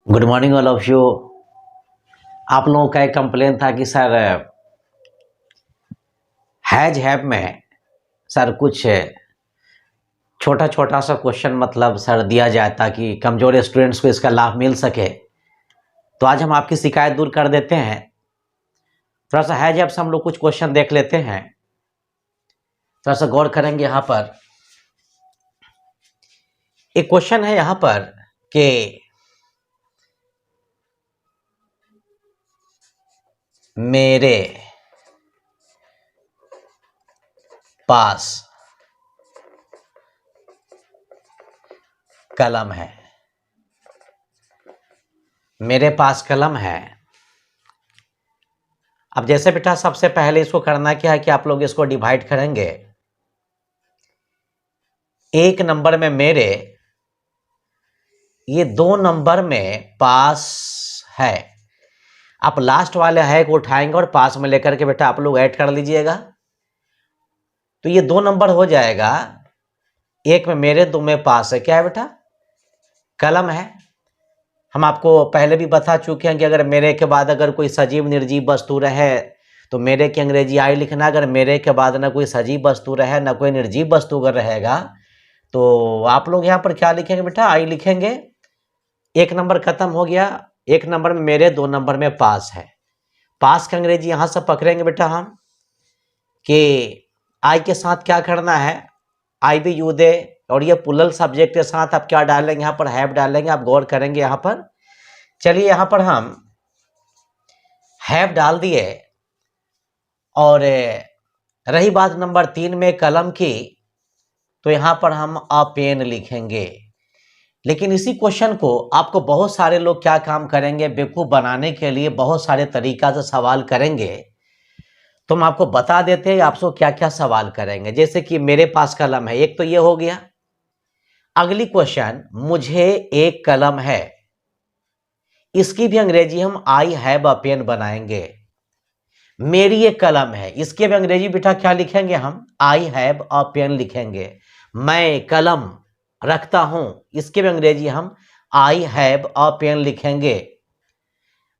Good morning all of you. आप लोगों का एक कंप्लेन था कि सर हैज हैव में सर कुछ छोटा छोटा सा क्वेश्चन मतलब सर दिया जाए ताकि कमज़ोर स्टूडेंट्स को इसका लाभ मिल सके। तो आज हम आपकी शिकायत दूर कर देते हैं। थोड़ा सा हैज हैव से हम लोग कुछ क्वेश्चन देख लेते हैं, थोड़ा सा गौर करेंगे। यहाँ पर एक क्वेश्चन है यहाँ पर कि मेरे पास कलम है। मेरे पास कलम है। अब जैसे बेटा सबसे पहले इसको करना क्या है कि आप लोग इसको डिवाइड करेंगे। एक नंबर में मेरे, ये 2 नंबर में पास है। आप लास्ट वाले है को उठाएंगे और पास में लेकर के बेटा आप लोग ऐड कर लीजिएगा, तो ये 2 नंबर हो जाएगा। एक में मेरे, 2 में पास है। क्या है बेटा? कलम है। हम आपको पहले भी बता चुके हैं कि अगर मेरे के बाद अगर कोई सजीव निर्जीव वस्तु रहे तो मेरे की अंग्रेजी आई लिखना। अगर मेरे के बाद ना कोई सजीव वस्तु रहे ना कोई निर्जीव वस्तु अगर रहेगा तो आप लोग यहाँ पर क्या लिखेंगे बेटा? आई लिखेंगे। एक नंबर खत्म हो गया। एक नंबर में मेरे, 2 नंबर में पास है। पास का अंग्रेजी यहां से पकड़ेंगे बेटा हम कि आई के साथ क्या करना है, आई भी यू दे, और ये पुलल सब्जेक्ट के साथ आप क्या डालेंगे? यहाँ पर हैव डालेंगे। आप गौर करेंगे यहाँ पर। चलिए यहाँ पर हम हैव डाल दिए। और रही बात नंबर 3 में कलम की, तो यहाँ पर हम अ पेन लिखेंगे। लेकिन इसी क्वेश्चन को आपको बहुत सारे लोग क्या काम करेंगे, बेवकूफ़ बनाने के लिए बहुत सारे तरीका से सवाल करेंगे। तो हम आपको बता देते हैं आपसे क्या क्या सवाल करेंगे। जैसे कि मेरे पास कलम है, एक तो ये हो गया। अगली क्वेश्चन, मुझे एक कलम है। इसकी भी अंग्रेजी हम आई हैव अ पेन बनाएंगे। मेरी एक कलम है, इसके भी अंग्रेजी बेटा क्या लिखेंगे हम? आई हैव अ पेन लिखेंगे। मैं कलम रखता हूं, इसके भी अंग्रेजी हम आई हैव अ पेन लिखेंगे।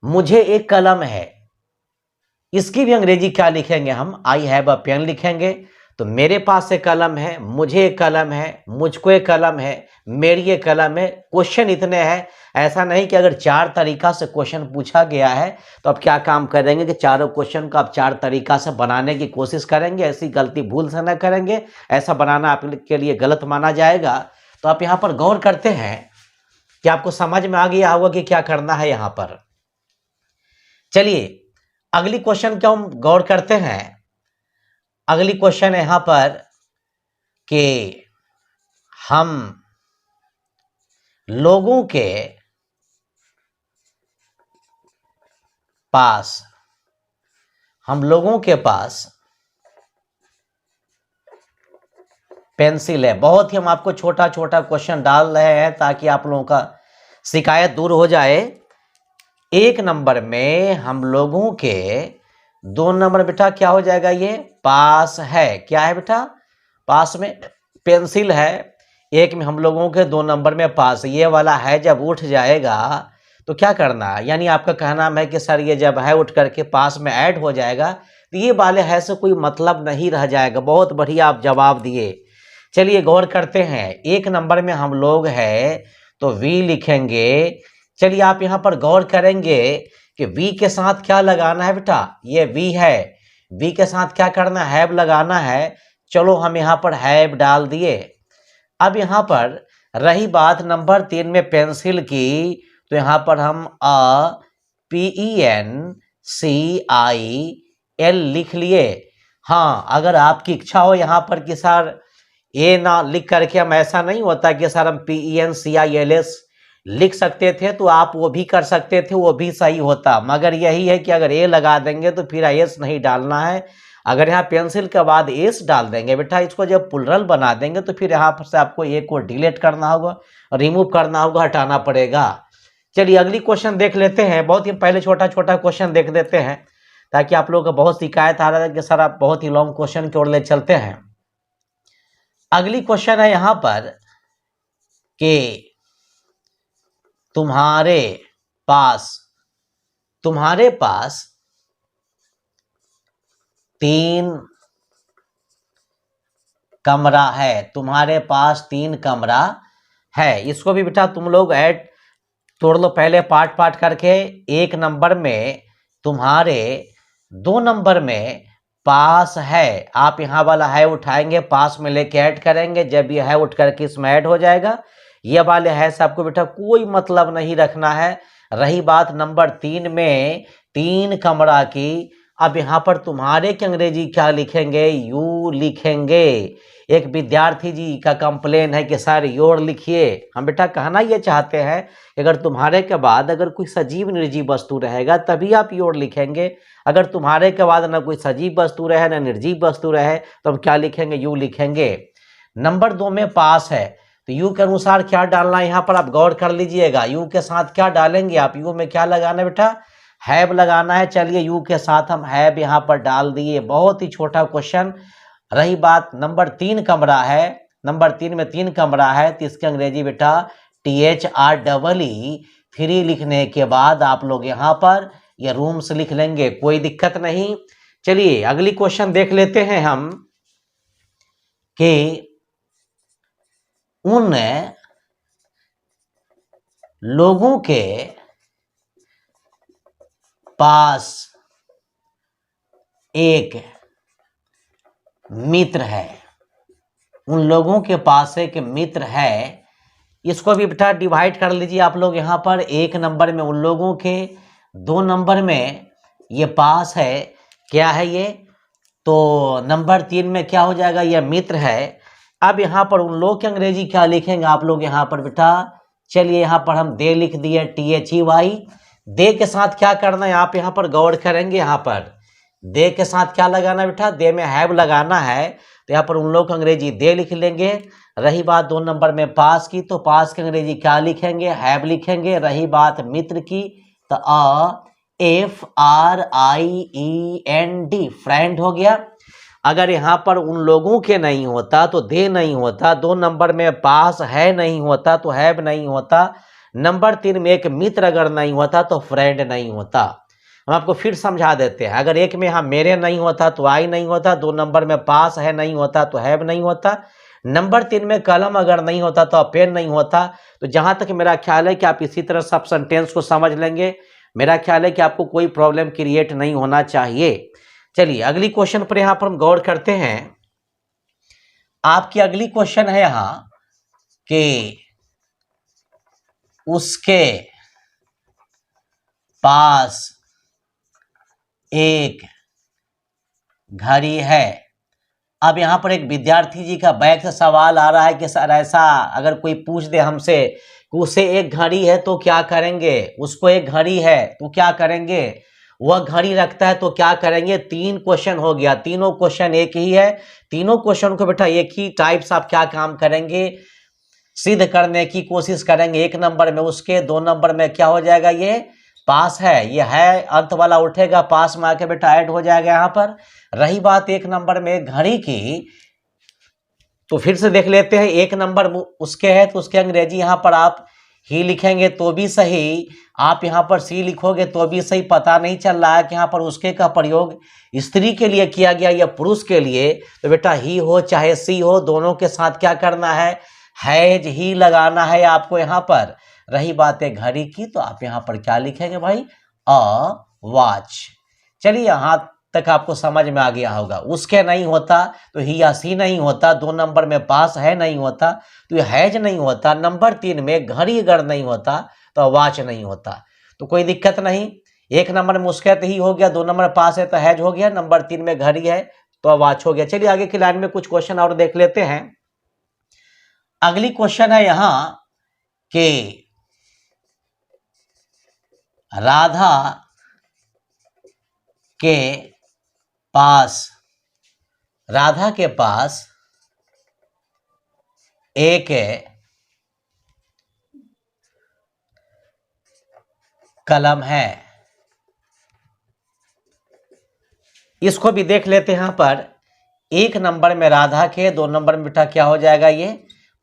मुझे एक कलम है, इसकी भी अंग्रेजी क्या लिखेंगे हम? आई हैव अ पेन लिखेंगे। तो मेरे पास एक कलम है, मुझे एक कलम है, मुझको एक कलम है, मेरी एक कलम है। क्वेश्चन इतने हैं। ऐसा नहीं कि अगर 4 तरीका से क्वेश्चन पूछा गया है तो आप क्या काम करेंगे कि चारों क्वेश्चन को आप 4 तरीका से बनाने की कोशिश करेंगे। ऐसी गलती भूल से न करेंगे, ऐसा बनाना आपके लिए गलत माना जाएगा। तो आप यहाँ पर गौर करते हैं कि आपको समझ में आ गया होगा कि क्या करना है यहाँ पर। चलिए अगली क्वेश्चन क्या हम गौर करते हैं। अगली क्वेश्चन है यहाँ पर कि हम लोगों के पास पेंसिल है। बहुत ही हम आपको छोटा छोटा क्वेश्चन डाल रहे हैं ताकि आप लोगों का शिकायत दूर हो जाए। एक नंबर में हम लोगों के, 2 नंबर बेटा क्या हो जाएगा? ये पास है। क्या है बेटा? पास में पेंसिल है। एक में हम लोगों के, 2 नंबर में पास। ये वाला है जब उठ जाएगा तो क्या करना है? यानी आपका कहना है कि सर ये जब है उठ करके पास में ऐड हो जाएगा तो ये वाले है से कोई मतलब नहीं रह जाएगा। बहुत बढ़िया आप जवाब दिए। चलिए गौर करते हैं। एक नंबर में हम लोग है तो वी लिखेंगे। चलिए आप यहाँ पर गौर करेंगे कि वी के साथ क्या लगाना है बेटा? ये वी है, वी के साथ क्या करना है? हैव लगाना है। चलो हम यहाँ पर हैव डाल दिए। अब यहाँ पर रही बात नंबर 3 में पेंसिल की, तो यहाँ पर हम PENCIL लिख लिए। हाँ, अगर आपकी इच्छा हो यहाँ पर कि सर ए ना लिख करके, हम ऐसा नहीं होता कि सर हम PENCILS लिख सकते थे तो आप वो भी कर सकते थे, वो भी सही होता। मगर यही है कि अगर ए लगा देंगे तो फिर एस नहीं डालना है। अगर यहाँ पेंसिल के बाद एस डाल देंगे बेटा, इसको जब प्लुरल बना देंगे तो फिर यहाँ से आपको ए को डिलीट करना होगा, रिमूव करना होगा, हटाना पड़ेगा। चलिए अगली क्वेश्चन देख लेते हैं। बहुत ही पहले छोटा छोटा क्वेश्चन देख लेते हैं ताकि आप लोगों को बहुत शिकायत आ रहा है कि सर आप बहुत ही लॉन्ग क्वेश्चन की ओर ले चलते हैं। अगली क्वेश्चन है यहाँ पर कि तुम्हारे पास, तुम्हारे पास 3 कमरा है, तुम्हारे पास 3 कमरा है। इसको भी बेटा तुम लोग ऐड तोड़ लो पहले पार्ट पार्ट करके। 1 नंबर में तुम्हारे, 2 नंबर में पास है, आप यहाँ वाला है उठाएंगे, पास में लेके ऐड करेंगे, जब ये है उठ करके इसमें ऐड हो जाएगा। ये वाले है से आपको बेटा कोई मतलब नहीं रखना है। रही बात नंबर 3 में 3 कमरा की, अब यहाँ पर तुम्हारे की अंग्रेजी क्या लिखेंगे, यू लिखेंगे। एक विद्यार्थी जी का कंप्लेन है कि सर योर लिखिए। हम बेटा कहना ये चाहते हैं कि अगर तुम्हारे के बाद अगर कोई सजीव निर्जीव वस्तु रहेगा तभी आप योर लिखेंगे। अगर तुम्हारे के बाद ना कोई सजीव वस्तु रहे ना निर्जीव वस्तु रहे तो हम क्या लिखेंगे, यू लिखेंगे। नंबर 2 में पास है, तो यू के अनुसार क्या डालना है यहाँ पर आप गौर कर लीजिएगा। यू के साथ क्या डालेंगे आप, यू में क्या लगाना है बेटा, हैव लगाना है। चलिए यू के साथ हम हैव यहाँ पर डाल दिए, बहुत ही छोटा क्वेश्चन। रही बात नंबर 3 कमरा है, नंबर 3 में 3 कमरा है तो इसकी अंग्रेजी बेटा THREE 3 लिखने के बाद आप लोग यहाँ पर ये रूम्स लिख लेंगे, कोई दिक्कत नहीं। चलिए अगली क्वेश्चन देख लेते हैं हम कि उन लोगों के पास एक मित्र है, उन लोगों के पास एक मित्र है। इसको भी बेटा डिवाइड कर लीजिए आप लोग यहाँ पर। 1 नंबर में उन लोगों के, 2 नंबर में ये पास है, क्या है ये, तो नंबर 3 में क्या हो जाएगा, ये मित्र है। अब यहाँ पर उन लोग की अंग्रेजी क्या लिखेंगे आप लोग यहाँ पर बेटा, चलिए यहाँ पर हम दे लिख दिए THEY। दे के साथ क्या करना है आप यहाँ पर गौर करेंगे। यहाँ पर दे के साथ क्या लगाना है बेटा, दे में हैव लगाना है, तो यहाँ पर उन लोग अंग्रेजी दे लिख लेंगे। रही बात 2 नंबर में पास की, तो पास की अंग्रेजी क्या लिखेंगे, हैव लिखेंगे। रही बात मित्र की, तो FRIEND फ्रेंड हो गया। अगर यहाँ पर उन लोगों के नहीं होता तो दे नहीं होता, 2 नंबर में पास है नहीं होता तो हैव नहीं होता, नंबर 3 में एक मित्र अगर नहीं होता तो फ्रेंड नहीं होता। हम आपको फिर समझा देते हैं। अगर 1 में यहाँ मेरे नहीं होता तो आई नहीं होता, 2 नंबर में पास है नहीं होता तो हैव नहीं होता, नंबर 3 में कलम अगर नहीं होता तो पेन नहीं होता। तो जहां तक मेरा ख्याल है कि आप इसी तरह सब सेंटेंस को समझ लेंगे, मेरा ख्याल है कि आपको कोई प्रॉब्लम क्रिएट नहीं होना चाहिए। चलिए अगली क्वेश्चन पर यहां पर हम गौर करते हैं। आपकी अगली क्वेश्चन है यहां कि उसके पास एक घड़ी है। अब यहाँ पर एक विद्यार्थी जी का बैक से सवाल आ रहा है कि सर ऐसा अगर कोई पूछ दे हमसे कि उसे एक घड़ी है तो क्या करेंगे, उसको एक घड़ी है तो क्या करेंगे, वह घड़ी रखता है तो क्या करेंगे। 3 क्वेश्चन हो गया, तीनों क्वेश्चन एक ही है, तीनों क्वेश्चन को बेटा एक ही टाइप से आप क्या काम करेंगे, सिद्ध करने की कोशिश करेंगे। 1 नंबर में उसके, 2 नंबर में क्या हो जाएगा, ये पास है, ये है अंत वाला उठेगा, पास में आके बेटा ऐड हो जाएगा यहाँ पर। रही बात 1 नंबर में घड़ी की, तो फिर से देख लेते हैं। 1 नंबर उसके है तो उसके अंग्रेजी यहाँ पर आप ही लिखेंगे तो भी सही, आप यहाँ पर सी लिखोगे तो भी सही। पता नहीं चल रहा है कि यहाँ पर उसके का प्रयोग स्त्री के लिए किया गया या पुरुष के लिए, तो बेटा ही हो चाहे सी हो, दोनों के साथ क्या करना है, हैज ही लगाना है आपको यहाँ पर। रही बात है घड़ी की, तो आप यहाँ पर क्या लिखेंगे भाई, अ वॉच। चलिए यहाँ तक आपको समझ में आ गया होगा। उसके नहीं होता तो ही या सी नहीं होता, 2 नंबर में पास है नहीं होता तो हैज नहीं होता, नंबर 3 में घड़ी अगर नहीं होता तो वॉच नहीं होता। तो कोई दिक्कत नहीं, 1 नंबर में उसके तो ही हो गया, 2 नंबर पास है तो हैज हो गया, नंबर 3 में घड़ी है तो वॉच हो गया। चलिए आगे की लाइन में कुछ क्वेश्चन और देख लेते हैं। अगली क्वेश्चन है यहां कि राधा के पास, राधा के पास एक कलम है। इसको भी देख लेते हैं। यहाँ पर 1 नंबर में राधा के, 2 नंबर में बेटा क्या हो जाएगा, ये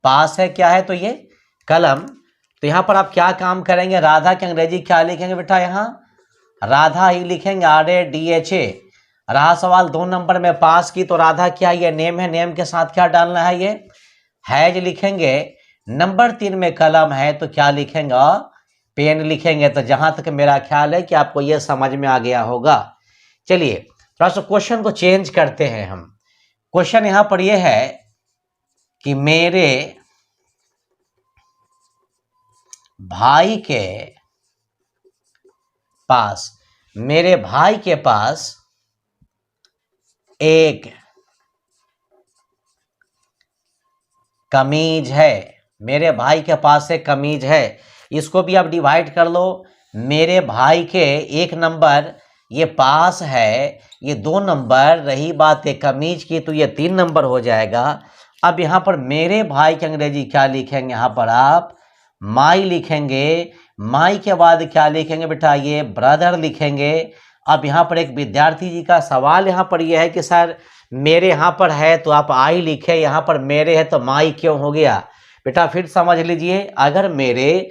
पास है, क्या है तो ये कलम। तो यहाँ पर आप क्या काम करेंगे, राधा की अंग्रेजी क्या लिखेंगे बेटा, यहाँ राधा ही लिखेंगे, RADHA। रहा सवाल 2 नंबर में पास की, तो राधा क्या ये नेम है, नेम के साथ क्या डालना है, ये हैज लिखेंगे। नंबर 3 में कलम है तो क्या लिखेंगे, पेन लिखेंगे। तो जहां तक मेरा ख्याल है कि आपको यह समझ में आ गया होगा। चलिए थोड़ा सा क्वेश्चन को चेंज करते हैं हम। क्वेश्चन यहां पर यह है कि मेरे भाई के पास एक कमीज है। मेरे भाई के पास एक कमीज है। इसको भी आप डिवाइड कर लो। मेरे भाई के 1 नंबर ये पास है, ये 2 नंबर, रही बात है कमीज की तो ये 3 नंबर हो जाएगा। अब यहाँ पर मेरे भाई की अंग्रेजी क्या लिखेंगे, यहाँ पर आप माई लिखेंगे। माई के बाद क्या लिखेंगे बेटा, ये ब्रदर लिखेंगे। अब यहाँ पर एक विद्यार्थी जी का सवाल यहाँ पर यह है कि सर मेरे यहाँ पर है तो आप आई लिखे, यहाँ पर मेरे है तो माई क्यों हो गया। बेटा फिर समझ लीजिए, अगर मेरे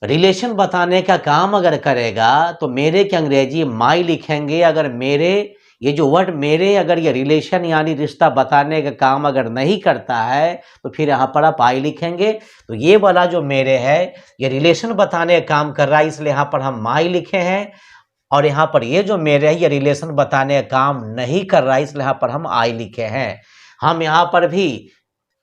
रिलेशन बताने का काम अगर करेगा तो मेरे की अंग्रेजी माई लिखेंगे। अगर मेरे ये जो वर्ड मेरे अगर ये रिलेशन यानी रिश्ता बताने का काम अगर नहीं करता है तो फिर यहाँ पर आप आई लिखेंगे। तो ये वाला जो मेरे है ये रिलेशन बताने का काम कर रहा है, इसलिए यहाँ पर हम माई लिखे हैं। और यहाँ पर ये जो मेरे है ये रिलेशन बताने का काम नहीं कर रहा है, इसलिए यहाँ पर हम आई लिखे हैं। हम यहाँ पर भी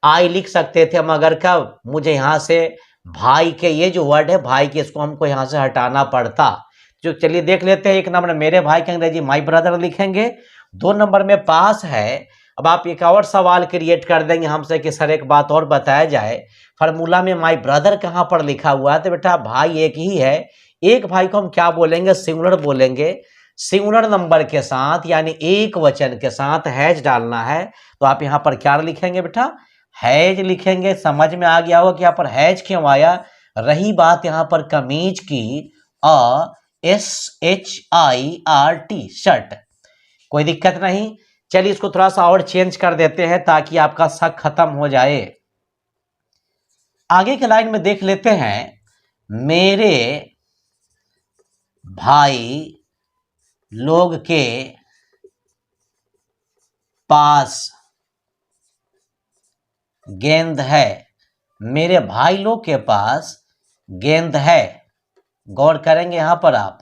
आई लिख सकते थे मगर कब, मुझे यहाँ से भाई के ये जो वर्ड है भाई के, इसको हमको यहाँ से हटाना पड़ता। जो चलिए देख लेते हैं। 1 नंबर मेरे भाई के अंग्रेजी माई ब्रदर लिखेंगे। 2 नंबर में पास है। अब आप एक और सवाल क्रिएट कर देंगे हमसे कि सर एक बात और बताया जाए, फार्मूला में माई ब्रदर कहाँ पर लिखा हुआ है। तो बेटा भाई एक ही है, एक भाई को हम क्या बोलेंगे, सिंगुलर बोलेंगे। सिंगुलर नंबर के साथ यानी एक वचन के साथ हैज डालना है। तो आप यहाँ पर क्या लिखेंगे बेटा, हैज लिखेंगे। समझ में आ गया होगा कि यहाँ पर हैज क्यों आया। रही बात यहाँ पर कमीज की, SHIRT शर्ट, कोई दिक्कत नहीं। चलिए इसको थोड़ा सा और चेंज कर देते हैं ताकि आपका शक खत्म हो जाए। आगे के लाइन में देख लेते हैं, मेरे भाई लोग के पास गेंद है। मेरे भाई लोग के पास गेंद है। गौर करेंगे यहां पर आप,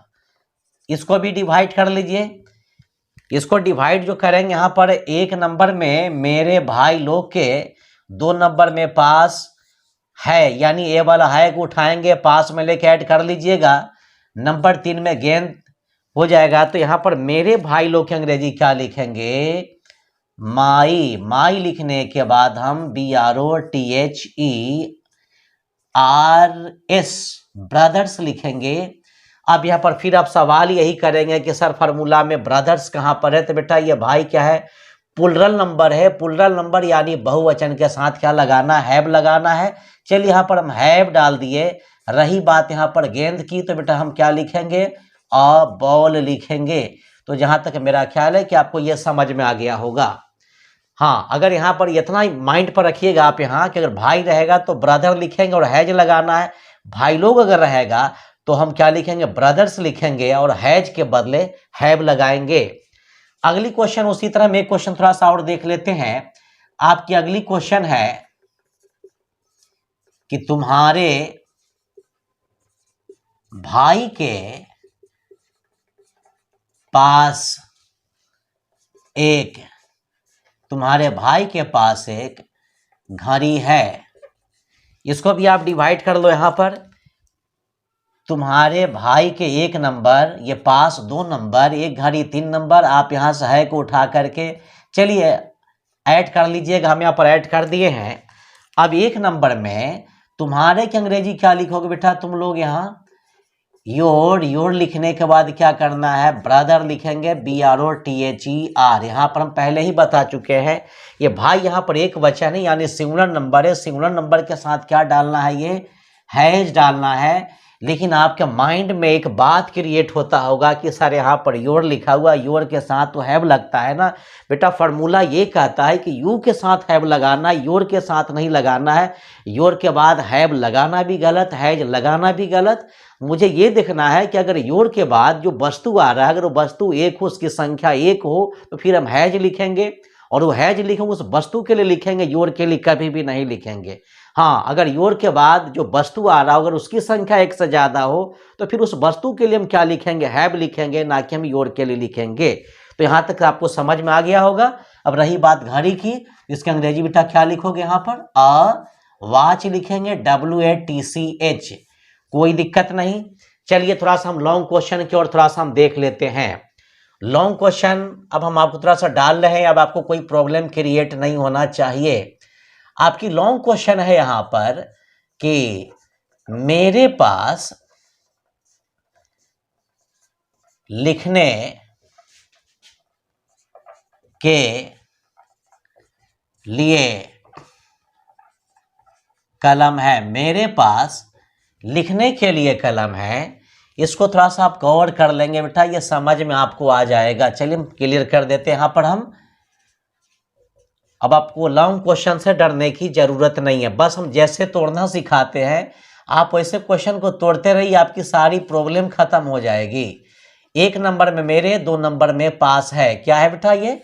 इसको भी डिवाइड कर लीजिए। इसको डिवाइड जो करेंगे यहां पर 1 नंबर में मेरे भाई लोग के, 2 नंबर में पास है यानी ए वाला है को उठाएंगे, पास में लेके ऐड कर लीजिएगा। नंबर 3 में गेंद हो जाएगा। तो यहां पर मेरे भाई लोग की अंग्रेजी क्या लिखेंगे, माई। माई लिखने के बाद हम BROTHERS ब्रदर्स लिखेंगे। अब यहाँ पर फिर आप सवाल यही करेंगे कि सर फार्मूला में ब्रदर्स कहाँ पर है। तो बेटा ये भाई क्या है, प्लुरल नंबर है। प्लुरल नंबर यानी बहुवचन के साथ क्या लगाना, हैव लगाना है। चलिए यहाँ पर हम हैव डाल दिए। रही बात यहाँ पर गेंद की, तो बेटा हम क्या लिखेंगे, अ बॉल लिखेंगे। तो जहां तक मेरा ख्याल है कि आपको यह समझ में आ गया होगा। हाँ, अगर यहाँ पर इतना ही माइंड पर रखिएगा आप यहाँ कि अगर भाई रहेगा तो ब्रदर लिखेंगे और हैज लगाना है। भाई लोग अगर रहेगा तो हम क्या लिखेंगे, ब्रदर्स लिखेंगे और हैज के बदले हैव लगाएंगे। अगली क्वेश्चन उसी तरह में एक क्वेश्चन थोड़ा सा और देख लेते हैं। आपकी अगली क्वेश्चन है कि तुम्हारे भाई के पास एक घड़ी है। इसको भी आप डिवाइड कर लो। यहां पर तुम्हारे भाई के 1 नंबर, ये पास 2 नंबर, एक घड़ी 3 नंबर। आप यहां से है को उठा करके चलिए ऐड कर लीजिएगा। हम यहाँ पर ऐड कर दिए हैं। अब 1 नंबर में तुम्हारे की अंग्रेजी क्या लिखोगे बेटा, तुम लोग यहाँ योर लिखने के बाद क्या करना है, ब्रदर लिखेंगे, BROTHER। यहाँ पर हम पहले ही बता चुके हैं। ये भाई यहाँ पर एक वचन है यानी सिंगुलर नंबर है। सिंगुलर नंबर के साथ क्या डालना है, ये हैज डालना है। लेकिन आपके माइंड में एक बात क्रिएट होता होगा कि सर यहाँ पर योर लिखा हुआ, योर के साथ तो हैव लगता है ना। बेटा फार्मूला ये कहता है कि यू के साथ हैव लगाना, योर के साथ नहीं लगाना है। योर के बाद हैव लगाना भी गलत, हैज लगाना भी गलत। मुझे ये देखना है कि अगर योर के बाद जो वस्तु आ रहा है, अगर वो वस्तु एक हो, उसकी संख्या एक हो, तो फिर हम हैज लिखेंगे, और वो हैज लिखेंगे उस वस्तु के लिए लिखेंगे, योर के लिए कभी भी नहीं लिखेंगे। हाँ, अगर योर के बाद जो वस्तु आ रहा हो, अगर उसकी संख्या एक से ज़्यादा हो, तो फिर उस वस्तु के लिए हम क्या लिखेंगे, हैव लिखेंगे, ना कि हम योर के लिए लिखेंगे। तो यहाँ तक आपको समझ में आ गया होगा। अब रही बात घड़ी की, इसके अंग्रेजी बेटा क्या लिखोगे, यहाँ पर वॉच लिखेंगे, WATCH, कोई दिक्कत नहीं। चलिए थोड़ा सा हम लॉन्ग क्वेश्चन की ओर थोड़ा सा हम देख लेते हैं। लॉन्ग क्वेश्चन अब हम आपको थोड़ा सा डाल रहे हैं, अब आपको कोई प्रॉब्लम क्रिएट नहीं होना चाहिए। आपकी लॉन्ग क्वेश्चन है यहां पर कि मेरे पास लिखने के लिए कलम है, मेरे पास लिखने के लिए कलम है। इसको थोड़ा सा आप कवर कर लेंगे बेटा, ये समझ में आपको आ जाएगा। चलिए हम क्लियर कर देते हैं यहाँ पर हम। अब आपको लॉन्ग क्वेश्चन से डरने की जरूरत नहीं है, बस हम जैसे तोड़ना सिखाते हैं आप वैसे क्वेश्चन को तोड़ते रहिए, आपकी सारी प्रॉब्लम खत्म हो जाएगी। 1 नंबर में मेरे, 2 नंबर में पास है। क्या है बेटा, ये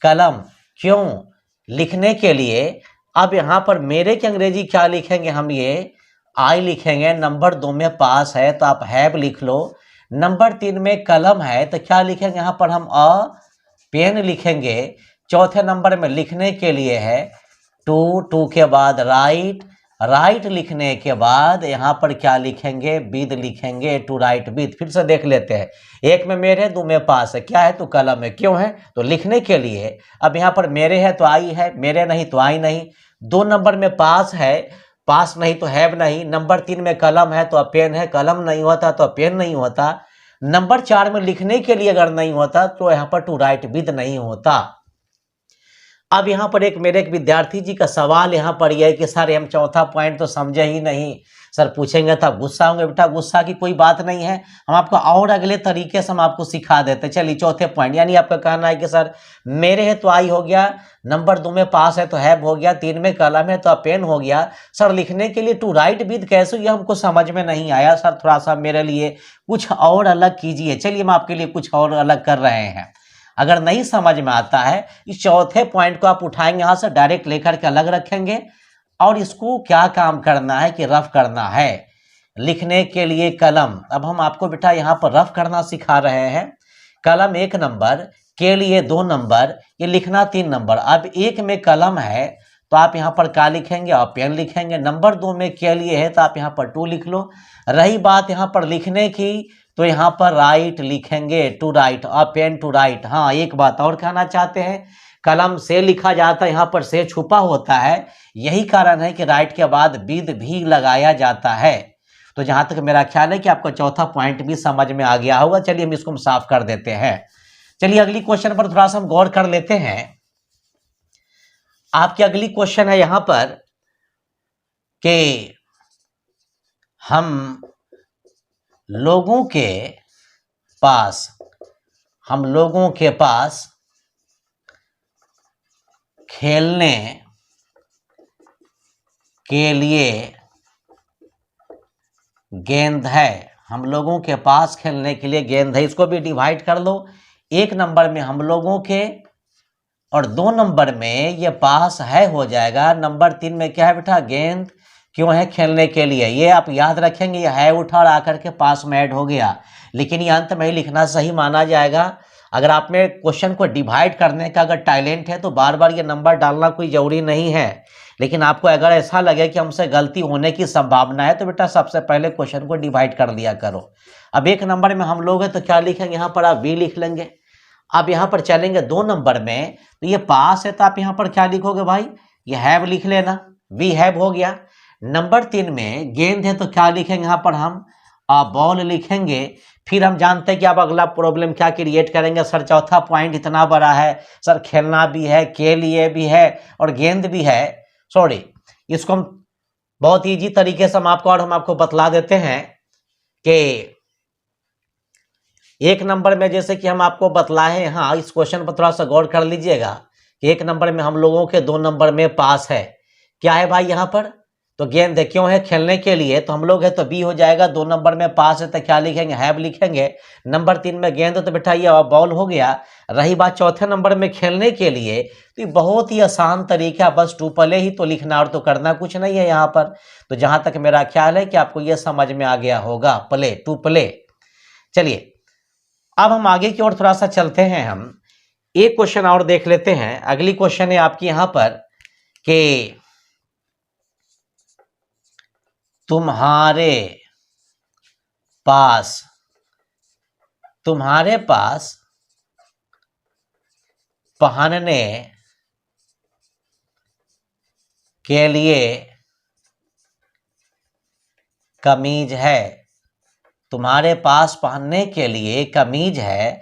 कलम। क्यों, लिखने के लिए। अब यहाँ पर मेरे की अंग्रेजी क्या लिखेंगे हम, ये आई लिखेंगे। नंबर 2 में पास है तो आप हैव लिख लो। नंबर 3 में कलम है तो क्या लिखेंगे यहाँ पर हम, पेन लिखेंगे। चौथे नंबर में लिखने के लिए है टू के बाद राइट लिखने के बाद यहाँ पर क्या लिखेंगे, विद लिखेंगे, टू राइट विद। फिर से देख लेते हैं, 1 में मेरे, 2 में पास है। क्या है, तो कलम है। क्यों है, तो लिखने के लिए। अब यहाँ पर मेरे है तो आई है, मेरे नहीं तो आई नहीं। 2 नंबर में पास है, पास नहीं तो हैव नहीं। नंबर 3 में कलम है तो पेन है, कलम नहीं होता तो पेन नहीं होता। नंबर 4 में लिखने के लिए अगर नहीं होता तो यहाँ पर टू राइट विद नहीं होता। अब यहाँ पर मेरे एक विद्यार्थी जी का सवाल यहाँ पर यह है कि सर हम चौथा पॉइंट तो समझे ही नहीं। सर पूछेंगे तो आप गुस्सा होंगे। बेटा गुस्सा की कोई बात नहीं है, हम आपको और अगले तरीके से हम आपको सिखा देते हैं। चलिए चौथे पॉइंट, यानी आपका कहना है कि सर मेरे है तो आई हो गया, नंबर 2 में पास है तो हैव हो गया, 3 में कलम है तो पेन हो गया। सर लिखने के लिए टू राइट विद कैसे, ये हमको समझ में नहीं आया। सर थोड़ा सा मेरे लिए कुछ और अलग कीजिए। चलिए हम आपके लिए कुछ और अलग कर रहे हैं। अगर नहीं समझ में आता है, इस चौथे पॉइंट को आप उठाएंगे यहाँ से डायरेक्ट लेकर के अलग रखेंगे, और इसको क्या काम करना है कि रफ करना है। लिखने के लिए कलम, अब हम आपको बेटा यहाँ पर रफ करना सिखा रहे हैं। कलम 1 नंबर, के लिए 2 नंबर, ये लिखना 3 नंबर। अब 1 में कलम है तो आप यहाँ पर क्या लिखेंगे, और पेन लिखेंगे। नंबर 2 में के लिए है तो आप यहाँ पर टू लिख लो। रही बात यहाँ पर लिखने की, तो यहाँ पर राइट लिखेंगे, टू राइट, और पेन टू राइट। हाँ, एक बात और कहना चाहते हैं, कलम से लिखा जाता है, यहाँ पर से छुपा होता है, यही कारण है कि राइट के बाद विद भी लगाया जाता है। तो जहाँ तक मेरा ख्याल है कि आपको चौथा पॉइंट भी समझ में आ गया होगा। चलिए हम इसको साफ कर देते हैं। चलिए अगली क्वेश्चन पर थोड़ा सा हम गौर कर लेते हैं। आपकी अगली क्वेश्चन है यहाँ पर कि हम लोगों के पास खेलने के लिए गेंद है। हम लोगों के पास खेलने के लिए गेंद है। इसको भी डिवाइड कर लो। 1 नंबर में हम लोगों के, और 2 नंबर में ये पास है हो जाएगा। नंबर 3 में क्या है बेटा, गेंद। क्यों है, खेलने के लिए। ये आप याद रखेंगे, ये है उठा और आकर के पास में ऐड हो गया, लेकिन ये अंत में ही लिखना सही माना जाएगा। अगर आप में क्वेश्चन को डिवाइड करने का अगर टैलेंट है तो बार बार ये नंबर डालना कोई जरूरी नहीं है। लेकिन आपको अगर ऐसा लगे कि हमसे गलती होने की संभावना है तो बेटा सबसे पहले क्वेश्चन को डिवाइड कर लिया करो। अब 1 नंबर में हम लोग हैं तो क्या लिखेंगे, यहाँ पर आप वी लिख लेंगे। अब यहाँ पर चलेंगे 2 नंबर में, तो ये पास है तो आप यहाँ पर क्या लिखोगे भाई, ये हैव लिख लेना, वी हैव हो गया। नंबर 3 में गेंद है तो क्या लिखेंगे, यहाँ पर हम बॉल लिखेंगे। फिर हम जानते हैं कि आप अगला प्रॉब्लम क्या क्रिएट करेंगे, सर चौथा पॉइंट इतना बड़ा है, सर खेलना भी है, के लिए भी है, और गेंद भी है। सॉरी, इसको हम बहुत ईजी तरीके से हम आपको बतला देते हैं। कि एक नंबर में जैसे कि हम आपको बतलाए हैं, हाँ इस क्वेश्चन पर थोड़ा सा गौर कर लीजिएगा कि एक नंबर में हम लोगों के 2 नंबर में पास है। क्या है भाई यहाँ पर? तो गेंद क्यों है? खेलने के लिए। तो हम लोग है तो बी हो जाएगा। 2 नंबर में पास है तो क्या लिखेंगे? हैव लिखेंगे। नंबर 3 में गेंद है तो बेटा ये बॉल हो गया। रही बात चौथे नंबर में खेलने के लिए, तो ये बहुत ही आसान तरीका, बस टू प्ले ही तो लिखना और तो करना कुछ नहीं है यहाँ पर। तो जहां तक मेरा ख्याल है कि आपको ये समझ में आ गया होगा, प्ले, टू प्ले। चलिए अब हम आगे की ओर थोड़ा सा चलते हैं। हम एक क्वेश्चन और देख लेते हैं। अगली क्वेश्चन है आपकी यहां पर कि तुम्हारे पास पहनने के लिए कमीज है। तुम्हारे पास पहनने के लिए कमीज है।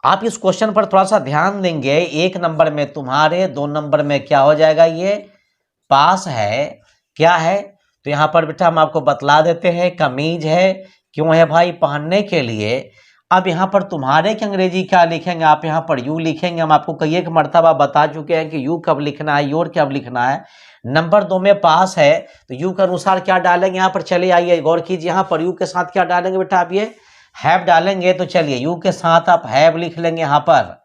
आप इस क्वेश्चन पर थोड़ा सा ध्यान देंगे। एक नंबर में तुम्हारे, 2 नंबर में क्या हो जाएगा? ये पास है। क्या है? तो यहाँ पर बेटा हम आपको बतला देते हैं, कमीज है। क्यों है भाई? पहनने के लिए। अब यहाँ पर तुम्हारे की अंग्रेजी क्या लिखेंगे? आप यहाँ पर यू लिखेंगे। हम आपको कई एक मर्तबा बता चुके हैं कि यू कब लिखना है, योर कब लिखना है। नंबर 2 में पास है तो यू के अनुसार क्या डालेंगे यहाँ पर? चलिए आइए गौर कीजिए। यहाँ पर यू के साथ क्या डालेंगे बेटा? आप ये हैव डालेंगे। तो चलिए यू के साथ आप हैव लिख लेंगे यहाँ पर।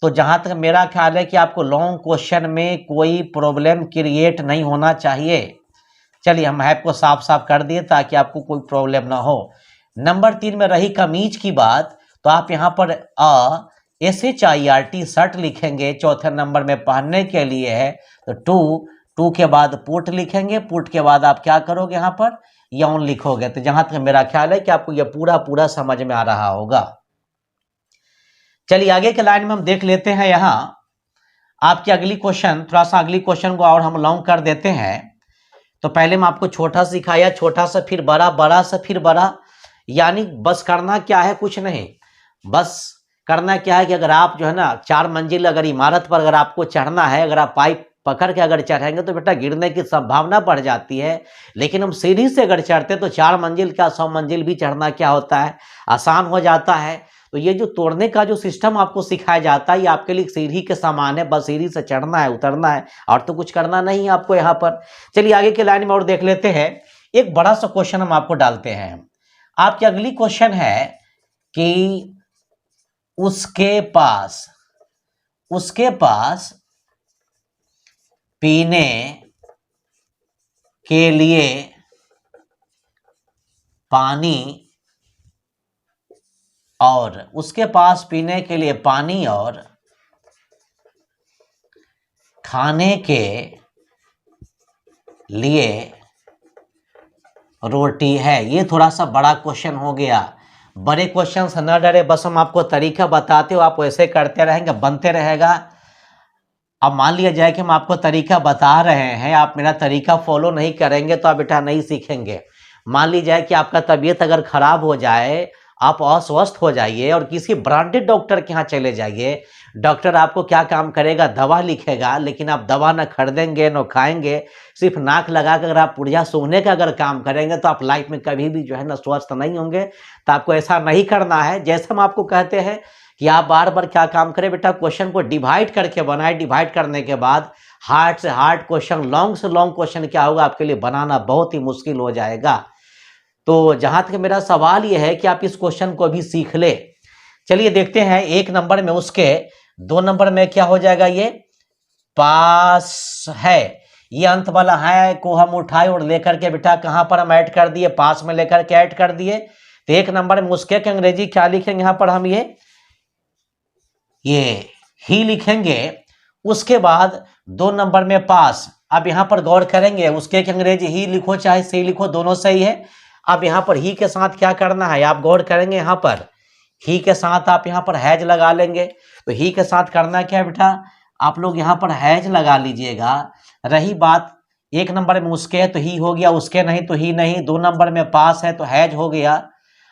तो जहां तक मेरा ख्याल है कि आपको लॉन्ग क्वेश्चन में कोई प्रॉब्लम क्रिएट नहीं होना चाहिए। चलिए हम हैव को साफ साफ कर दिए ताकि आपको कोई प्रॉब्लम ना हो। नंबर 3 में रही कमीज की बात, तो आप यहाँ पर SHIRT शर्ट लिखेंगे। चौथे नंबर में पहनने के लिए है तो टू के बाद पुट लिखेंगे। पुट के बाद आप क्या करोगे? यहाँ पर यौन लिखोगे। तो जहां तक मेरा ख्याल है कि आपको यह पूरा समझ में आ रहा होगा। चलिए आगे के लाइन में हम देख लेते हैं। यहाँ आपकी अगली क्वेश्चन, थोड़ा सा अगली क्वेश्चन को और हम लॉन्ग कर देते हैं। तो पहले मैं आपको छोटा सिखाया, छोटा सा फिर बड़ा, बड़ा सा फिर बड़ा। यानी बस करना क्या है? कुछ नहीं, बस करना क्या है कि अगर आप जो है ना 4 मंजिल अगर इमारत पर अगर आपको चढ़ना है, अगर आप पाइप पकड़ के अगर चढ़ेंगे तो बेटा गिरने की संभावना बढ़ जाती है। लेकिन हम सीढ़ी से अगर चढ़ते तो 4 मंजिल क्या 100 मंजिल भी चढ़ना क्या होता है? आसान हो जाता है। तो ये जो तोड़ने का जो सिस्टम आपको सिखाया जाता है, ये आपके लिए सीढ़ी के समान है। बस सीढ़ी से चढ़ना है, उतरना है, और तो कुछ करना नहीं है आपको यहाँ पर। चलिए आगे के लाइन में और देख लेते हैं। एक बड़ा सा क्वेश्चन हम आपको डालते हैं। आपकी अगली क्वेश्चन है कि उसके पास पीने के लिए पानी और खाने के लिए रोटी है। ये थोड़ा सा बड़ा क्वेश्चन हो गया। बड़े क्वेश्चन से न डरे, बस हम आपको तरीका बताते हो, आप वैसे करते रहेंगे, बनते रहेगा। अब मान लिया जाए कि हम आपको तरीका बता रहे हैं, आप मेरा तरीका फॉलो नहीं करेंगे तो आप बेटा नहीं सीखेंगे। मान ली जाए कि आपका तबीयत अगर खराब हो जाए, आप अस्वस्थ हो जाइए और किसी ब्रांडेड डॉक्टर के यहाँ चले जाइए। डॉक्टर आपको क्या काम करेगा? दवा लिखेगा, लेकिन आप दवा न खरीदेंगे न खाएंगे, सिर्फ नाक लगा कर अगर आप पुर्जा सूंघने का अगर काम करेंगे तो आप लाइफ में कभी भी जो है ना स्वस्थ नहीं होंगे। तो आपको ऐसा नहीं करना है। जैसे हम आपको कहते हैं कि आप बार बार क्या काम करें बेटा? क्वेश्चन को डिवाइड करके बनाए। डिवाइड करने के बाद हार्ड से हार्ड क्वेश्चन, लॉन्ग से लॉन्ग क्वेश्चन क्या होगा आपके लिए बनाना बहुत ही मुश्किल हो जाएगा। तो जहां तक मेरा सवाल यह है कि आप इस क्वेश्चन को भी सीख ले। चलिए देखते हैं। 1 नंबर में उसके, 2 नंबर में क्या हो जाएगा? ये पास है। ये अंत वाला है को हम उठाए और लेकर के बेटा कहां पर हम ऐड कर दिए? पास में लेकर के ऐड कर दिए। तो 1 नंबर में उसके अंग्रेजी क्या लिखेंगे? यहां पर हम ये ही लिखेंगे। उसके बाद 2 नंबर में पास। अब यहां पर गौर करेंगे, उसके अंग्रेजी ही लिखो चाहे सी लिखो, दोनों सही है। अब यहां पर ही के साथ क्या करना है? आप गौर करेंगे, यहां पर ही के साथ आप यहां पर हैज लगा लेंगे। तो ही के साथ करना क्या है बेटा? आप लोग यहां पर हैज लगा लीजिएगा। रही बात 1 नंबर में उसके, तो ही हो गया, उसके नहीं तो ही नहीं। 2 नंबर में पास है तो हैज हो गया।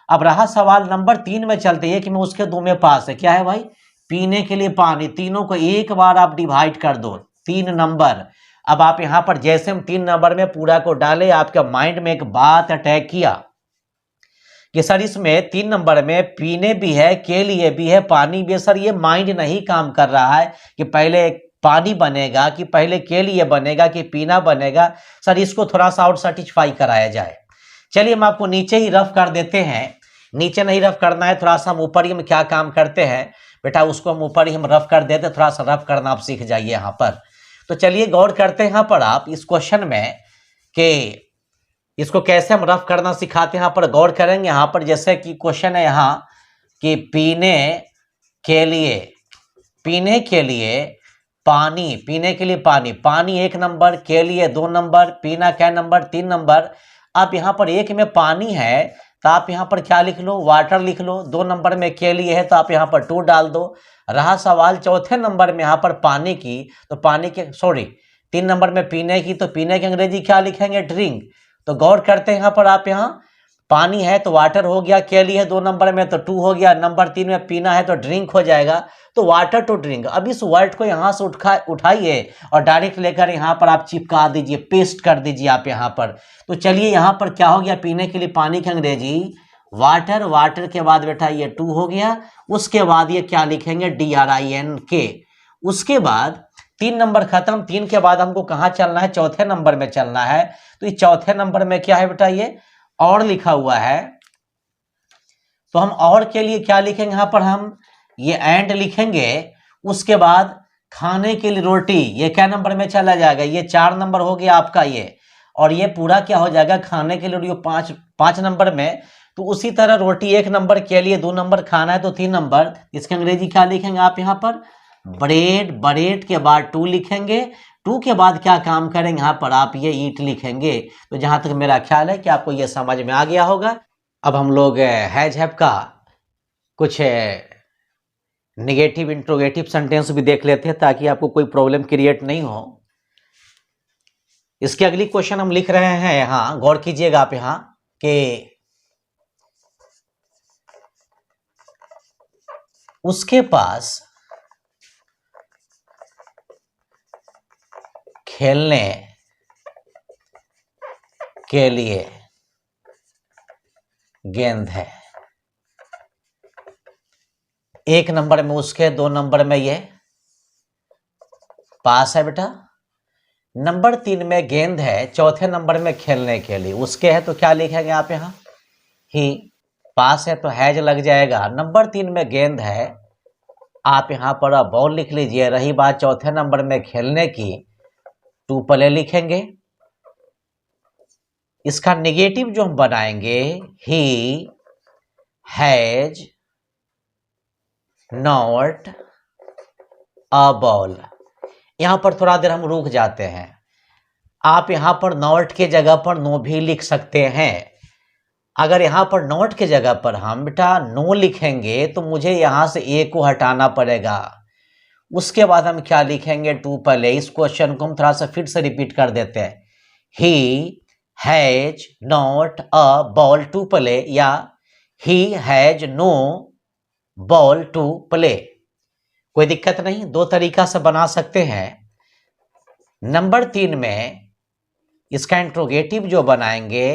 अब रहा सवाल नंबर 3 में चलते हैं कि मैं उसके 2 में पास है। क्या है भाई? पीने के लिए पानी। तीनों को एक बार आप डिवाइड कर दो, 3 नंबर। अब आप यहां पर जैसे हम 3 नंबर में पूरा को डाले, आपके माइंड में एक बात अटैक किया कि सर इसमें 3 नंबर में पीने भी है, के लिए भी है, पानी भी है। सर ये माइंड नहीं काम कर रहा है कि पहले पानी बनेगा कि पहले के लिए बनेगा कि पीना बनेगा। सर इसको थोड़ा सा और सेटिस्फाई कराया जाए। चलिए हम आपको नीचे ही रफ कर देते हैं। नीचे नहीं रफ करना है, थोड़ा सा हम ऊपर ही हम क्या काम करते हैं बेटा, उसको हम ऊपर ही हम रफ कर देते, थोड़ा सा रफ करना आप सीख जाइए यहाँ पर। तो चलिए गौर करते हैं यहाँ पर आप इस क्वेश्चन में कि इसको कैसे हम रफ करना सिखाते हैं। यहाँ पर गौर करेंगे। यहाँ पर जैसे कि क्वेश्चन है यहाँ कि पीने के लिए पानी, पीने के लिए पानी, पानी 1 नंबर, के लिए 2 नंबर, पीना क्या नंबर 3 नंबर। आप यहाँ पर 1 में पानी है तो आप यहाँ पर क्या लिख लो, वाटर लिख लो। 2 नंबर में के लिए है तो आप यहाँ पर 2 डाल दो। रहा सवाल चौथे नंबर में यहाँ पर पानी की, तो पानी के 3 नंबर में पीने की, तो पीने की अंग्रेजी क्या लिखेंगे, ड्रिंक। तो गौर करते हैं यहाँ पर आप, यहाँ पानी है तो वाटर हो गया, के लिए है 2 नंबर में तो 2 हो गया, नंबर 3 में पीना है तो ड्रिंक हो जाएगा। तो वाटर टू ड्रिंक। अब इस वर्ड को यहाँ से उठाइए और डायरेक्ट लेकर यहाँ पर आप चिपका दीजिए, पेस्ट कर दीजिए आप यहाँ पर। तो चलिए यहाँ पर क्या हो गया, पीने के लिए पानी की अंग्रेजी वाटर, वाटर के बाद बेटा ये 2 हो गया। उसके बाद ये क्या लिखेंगे, DRINK। उसके बाद 3 नंबर खत्म। 3 के बाद हमको कहाँ चलना है, चौथे नंबर में चलना है। तो इस चौथे नंबर में क्या है बेटा, ये और लिखा हुआ है। तो हम और के लिए क्या लिखेंगे, यहाँ पर हम ये एंड लिखेंगे। उसके बाद खाने के लिए रोटी, ये क्या नंबर में चला जाएगा, ये 4 नंबर हो गया आपका ये। और ये पूरा क्या हो जाएगा, खाने के लिए 5 नंबर में। तो उसी तरह रोटी 1 नंबर, के लिए 2 नंबर, खाना है तो 3 नंबर। इसके अंग्रेजी क्या लिखेंगे आप यहाँ पर, ब्रेड। ब्रेड के बाद 2 लिखेंगे। 2 के बाद क्या काम करेंगे, यहाँ पर आप ये ईट लिखेंगे। तो जहां तक मेरा ख्याल है कि आपको ये समझ में आ गया होगा। अब हम लोग हैज हैव का कुछ नेगेटिव इंट्रोगेटिव सेंटेंस भी देख लेते हैं ताकि आपको कोई प्रॉब्लम क्रिएट नहीं हो। इसके अगली क्वेश्चन हम लिख रहे हैं यहाँ, गौर कीजिएगा आप यहाँ कि उसके पास खेलने के लिए गेंद है। 1 नंबर में उसके, 2 नंबर में ये पास है बेटा। नंबर 3 में गेंद है, चौथे नंबर में खेलने के लिए उसके है तो क्या लिखेंगे आप यहाँ, ही। पास है तो हैज लग जाएगा। नंबर 3 में गेंद है, आप यहाँ पर बॉल लिख लीजिए। रही बात चौथे नंबर में खेलने की, 2 प्ले लिखेंगे। इसका नेगेटिव जो हम बनाएंगे, ही हैज नॉट अ बॉल। यहां पर थोड़ा देर हम रुक जाते हैं। आप यहां पर नॉट के जगह पर नो भी लिख सकते हैं। अगर यहां पर नॉट के जगह पर हम बेटा नो लिखेंगे तो मुझे यहां से ए को हटाना पड़ेगा। उसके बाद हम क्या लिखेंगे, 2 प्ले। इस क्वेश्चन को हम थोड़ा सा फिर से रिपीट कर देते हैं। He has not a ball to play, या he has no ball to play. कोई दिक्कत नहीं, 2 तरीका से बना सकते हैं। नंबर 3 में इसका इंट्रोगेटिव जो बनाएंगे,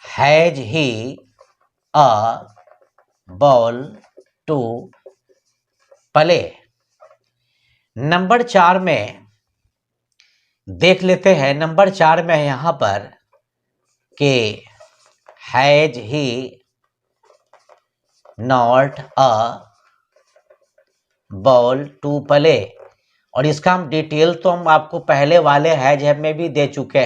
has he a ball to play. Number 4 में देख लेते हैं। नंबर 4 में यहां पर कि has he not a ball to play. और इसका हम डिटेल तो हम आपको पहले वाले हैज हैव में भी दे चुके हैं।